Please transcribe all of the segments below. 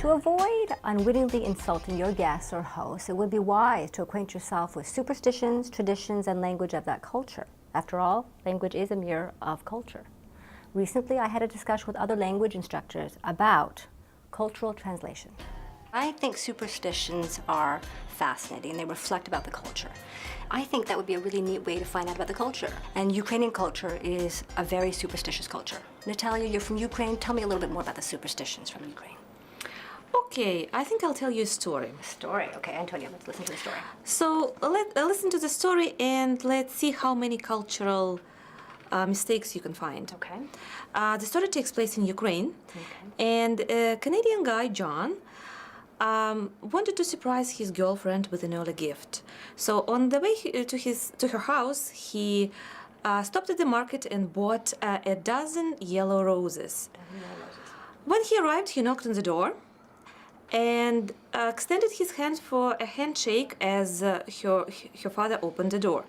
To avoid unwittingly insulting your guests or hosts, it would be wise to acquaint yourself with superstitions, traditions, and language of that culture. After all, language is a mirror of culture. Recently, I had a discussion with other language instructors about cultural translation. I think superstitions are fascinating. They reflect about the culture. I think that would be a really neat way to find out about the culture. And Ukrainian culture is a very superstitious culture. Natalia, you're from Ukraine. Tell me a little bit more about the superstitions from Ukraine. Okay, I think I'll tell you a story. A story? Okay, Antonia, let's listen to the story. So let's listen to the story and let's see how many cultural mistakes you can find. Okay. The story takes place in Ukraine, Okay. and a Canadian guy, John, wanted to surprise his girlfriend with an early gift. So on the way to her house, he stopped at the market and bought a dozen yellow roses. When he arrived, he knocked on the door and extended his hand for a handshake as her father opened the door.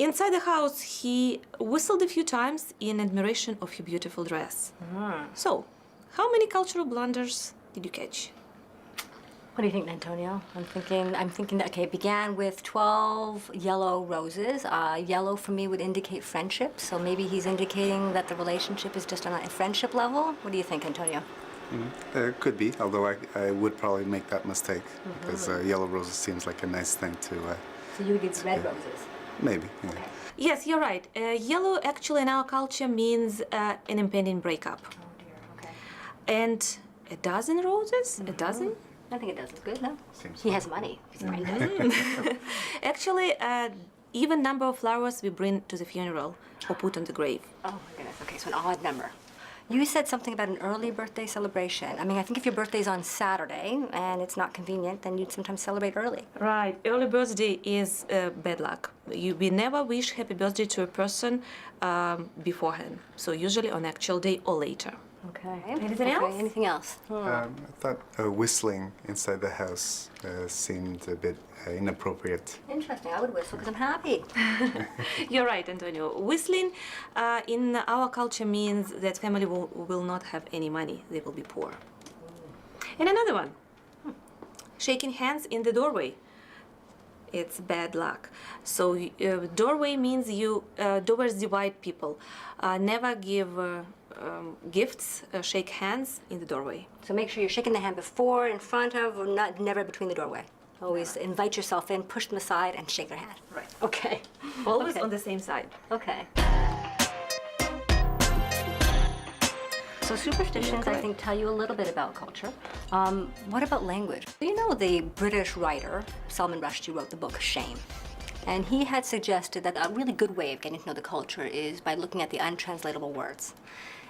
Inside the house, he whistled a few times in admiration of her beautiful dress. So, how many cultural blunders did you catch? What do you think, Antonio? I'm thinking that, okay, it began with 12 yellow roses. Yellow for me would indicate friendship, so maybe he's indicating that the relationship is just on a friendship level. What do you think, Antonio? It could be, although I would probably make that mistake, because yellow roses seems like a nice thing to... So you would get red roses? Maybe, yeah. Okay. Yes, you're right. Yellow actually in our culture means an impending breakup. Oh dear, okay. And a dozen roses? A dozen? I think it does. It's good, no? Seems He fine. has money. He's right. Actually, even number of flowers we bring to the funeral or put on the grave. Oh my goodness, okay, so an odd number. You said something about an early birthday celebration. I mean, I think if your birthday's on Saturday and it's not convenient, then you'd sometimes celebrate early. Right. Early birthday is bad luck. We never wish happy birthday to a person beforehand. So usually on actual day or later. Okay. Anything else? Anything else? I thought whistling inside the house seemed a bit inappropriate. Interesting. I would whistle because I'm happy. You're right, Antonio. Whistling in our culture means that family will not have any money. They will be poor. And another one. Shaking hands in the doorway. It's bad luck. So doorway means doors divide people. Never give gifts, shake hands in the doorway. So make sure you're shaking the hand before, in front of, or never between the doorway. Always invite yourself in, push them aside, and shake their hand. Right. Okay. Always Okay. on the same side. Okay. So superstitions, I think, tell you a little bit about culture. What about language? You know, the British writer, Salman Rushdie, wrote the book Shame. And he had suggested that a really good way of getting to know the culture is by looking at the untranslatable words.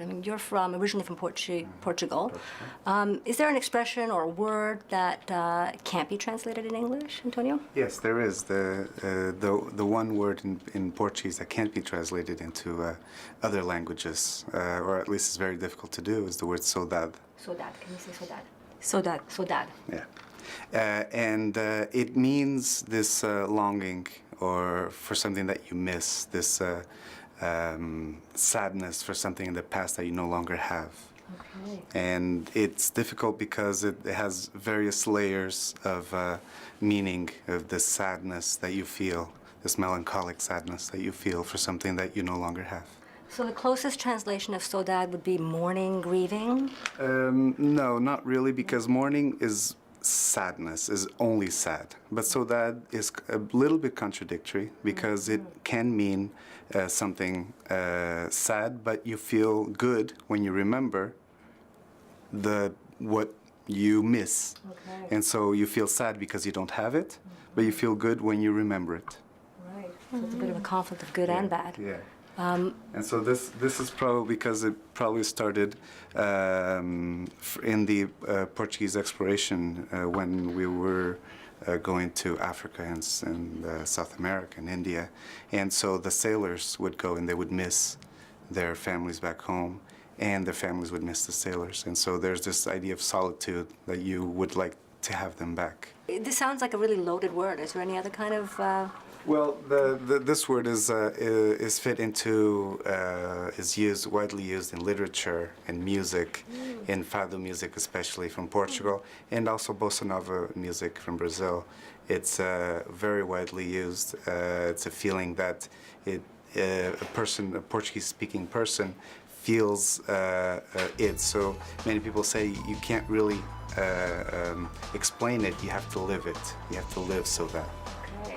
I mean, you're originally from Portugal. Is there an expression or a word that can't be translated in English, Antonio? Yes, there is. The one word in Portuguese that can't be translated into other languages, or at least it's very difficult to do, is the word saudade. Saudade. Can you say saudade? Saudade. Saudade. Yeah. And it means this longing or for something that you miss, this sadness for something in the past that you no longer have. Okay. And it's difficult because it has various layers of meaning of this sadness that you feel, this melancholic sadness that you feel for something that you no longer have. So the closest translation of saudade would be mourning, grieving? No, not really, because mourning is sadness, is only sad. But saudade is a little bit contradictory because it can mean something sad, but you feel good when you remember what you miss. Okay. And so you feel sad because you don't have it, but you feel good when you remember it. Right. So it's a bit of a conflict of good and bad. Yeah. And so this is probably because it probably started in the Portuguese exploration when we were going to Africa and South America and India. And so the sailors would go and they would miss their families back home, and their families would miss the sailors. And so there's this idea of solitude that you would like to have them back. This sounds like a really loaded word. Is there any other kind of Well, this word is fit into is used widely used in literature and music, in fado music, especially from Portugal, and also bossa nova music from Brazil. It's very widely used. It's a feeling that a Portuguese-speaking person, feels it. So many people say you can't really explain it. You have to live it. You have to live saudade.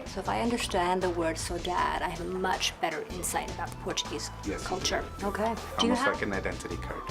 So if I understand the word saudade, I have a much better insight about the Portuguese Yes, culture. you do. Okay. Do you Almost have? like an identity card.